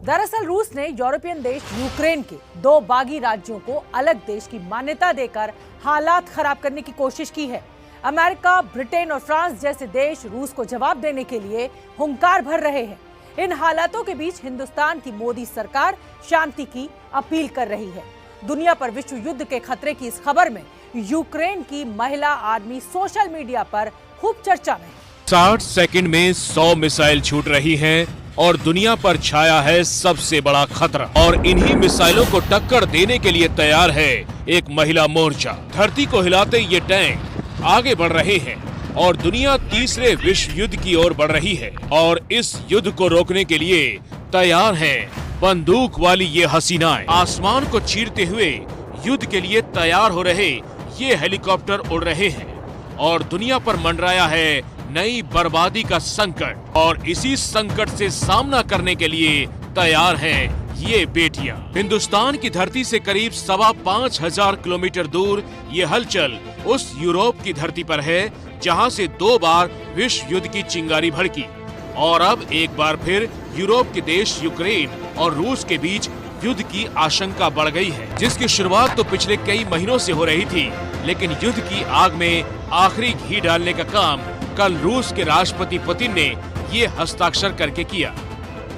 दरअसल रूस ने यूरोपियन देश यूक्रेन के 2 बागी राज्यों को अलग देश की मान्यता देकर हालात खराब करने की कोशिश की है। अमेरिका, ब्रिटेन और फ्रांस जैसे देश रूस को जवाब देने के लिए हुंकार भर रहे हैं। इन हालातों के बीच हिंदुस्तान की मोदी सरकार शांति की अपील कर रही है। दुनिया पर विश्व युद्ध के खतरे की इस खबर में यूक्रेन की महिला आर्मी सोशल मीडिया पर खूब चर्चा में है। 60 सेकंड में 100 मिसाइल छूट रही हैं और दुनिया पर छाया है सबसे बड़ा खतरा। और इन्हीं मिसाइलों को टक्कर देने के लिए तैयार है एक महिला मोर्चा। धरती को हिलाते ये टैंक आगे बढ़ रहे हैं और दुनिया तीसरे विश्व युद्ध की ओर बढ़ रही है। और इस युद्ध को रोकने के लिए तैयार हैं बंदूक वाली ये हसीनाएं। आसमान को चीरते हुए युद्ध के लिए तैयार हो रहे ये हेलीकॉप्टर उड़ रहे हैं और दुनिया पर मंडराया है नई बर्बादी का संकट। और इसी संकट से सामना करने के लिए तैयार हैं ये बेटियां। हिंदुस्तान की धरती से करीब 5,500 किलोमीटर दूर ये हलचल उस यूरोप की धरती पर है जहां से 2 बार विश्व युद्ध की चिंगारी भड़की। और अब एक बार फिर यूरोप के देश यूक्रेन और रूस के बीच युद्ध की आशंका बढ़ गई है, जिसकी शुरुआत तो पिछले कई महीनों से हो रही थी। लेकिन युद्ध की आग में आखिरी घी डालने का काम कल रूस के राष्ट्रपति पुतिन ने ये हस्ताक्षर करके किया।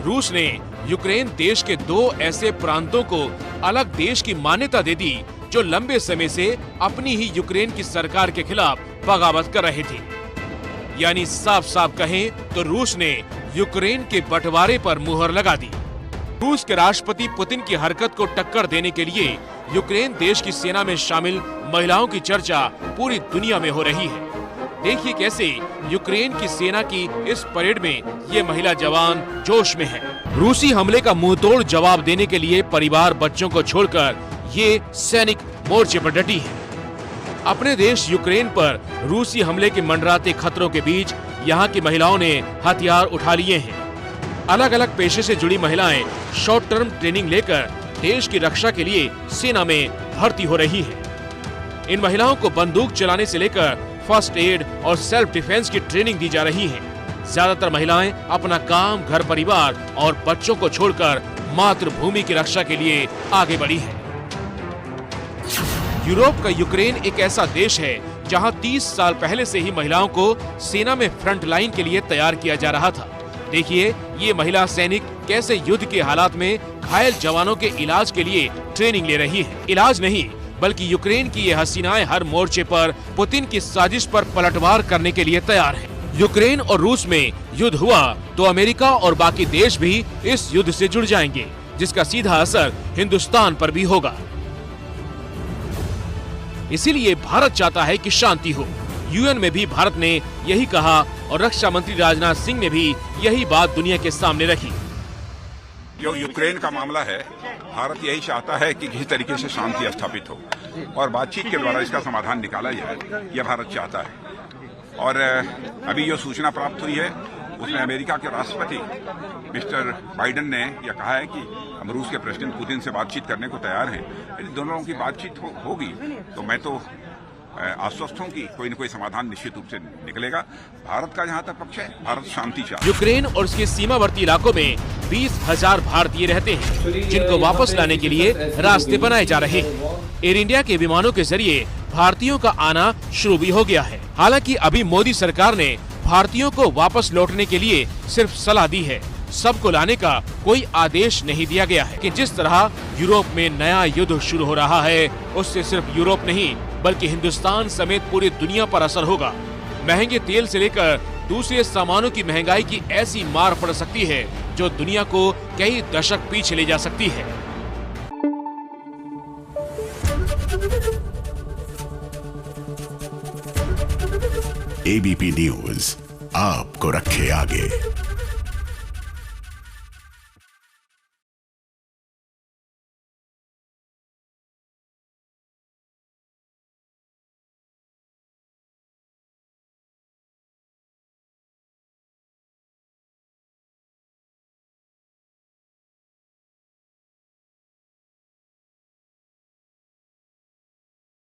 रूस ने यूक्रेन देश के 2 ऐसे प्रांतों को अलग देश की मान्यता दे दी जो लंबे समय से अपनी ही यूक्रेन की सरकार के खिलाफ बगावत कर रहे थे। यानी साफ साफ कहें तो रूस ने यूक्रेन के बंटवारे पर मुहर लगा दी। रूस के राष्ट्रपति पुतिन की हरकत को टक्कर देने के लिए यूक्रेन देश की सेना में शामिल महिलाओं की चर्चा पूरी दुनिया में हो रही है। देखिए कैसे यूक्रेन की सेना की इस परेड में ये महिला जवान जोश में है। रूसी हमले का मुंहतोड़ जवाब देने के लिए परिवार बच्चों को छोड़कर ये सैनिक मोर्चे पर डटी है। अपने देश यूक्रेन पर रूसी हमले के मंडराते खतरों के बीच यहाँ की महिलाओं ने हथियार उठा लिए हैं। अलग अलग पेशे से जुड़ी महिलाएं शॉर्ट टर्म ट्रेनिंग लेकर देश की रक्षा के लिए सेना में भर्ती हो रही हैं। इन महिलाओं को बंदूक चलाने से लेकर फर्स्ट एड और सेल्फ डिफेंस की ट्रेनिंग दी जा रही है। ज्यादातर महिलाएं अपना काम, घर परिवार और बच्चों को छोड़कर मातृभूमि की रक्षा के लिए आगे बढ़ी है। यूरोप का यूक्रेन एक ऐसा देश है जहां 30 साल पहले से ही महिलाओं को सेना में फ्रंट लाइन के लिए तैयार किया जा रहा था। देखिए ये महिला सैनिक कैसे युद्ध के हालात में घायल जवानों के इलाज के लिए ट्रेनिंग ले रही है। इलाज नहीं बल्कि यूक्रेन की ये हसीनाएं हर मोर्चे पर पुतिन की साजिश पर पलटवार करने के लिए तैयार हैं। यूक्रेन और रूस में युद्ध हुआ तो अमेरिका और बाकी देश भी इस युद्ध से जुड़ जाएंगे, जिसका सीधा असर हिंदुस्तान पर भी होगा। इसीलिए भारत चाहता है कि शांति हो। यूएन में भी भारत ने यही कहा और रक्षा मंत्री राजनाथ सिंह ने भी यही बात दुनिया के सामने रखी। जो यूक्रेन का मामला है, भारत यही चाहता है कि किसी तरीके से शांति स्थापित हो और बातचीत के द्वारा इसका समाधान निकाला जाए, यह भारत चाहता है। और अभी जो सूचना प्राप्त हुई है उसमें अमेरिका के राष्ट्रपति मिस्टर बाइडेन ने यह कहा है कि हम रूस के प्रेसिडेंट पुतिन से बातचीत करने को तैयार हैं। यदि दोनों लोगों की बातचीत होगी तो मैं तो आश्वस्त हूं कि कोई न कोई समाधान निश्चित रूप से निकलेगा। भारत का जहां तक पक्ष है, भारत शांति चाहता है। यूक्रेन और उसके सीमावर्ती इलाकों में 20,000 भारतीय रहते हैं, जिनको वापस लाने के लिए रास्ते बनाए जा रहे हैं। एयर इंडिया के विमानों के जरिए भारतीयों का आना शुरू भी हो गया है। हालांकि अभी मोदी सरकार ने भारतीयों को वापस लौटने के लिए सिर्फ सलाह दी है, सबको लाने का कोई आदेश नहीं दिया गया है। कि जिस तरह यूरोप में नया युद्ध शुरू हो रहा है उससे सिर्फ यूरोप नहीं बल्कि हिंदुस्तान समेत पूरी दुनिया पर असर होगा। महंगे तेल से लेकर दूसरे सामानों की महंगाई की ऐसी मार पड़ सकती है जो दुनिया को कई दशक पीछे ले जा सकती है। एबीपी न्यूज आपको रखे आगे।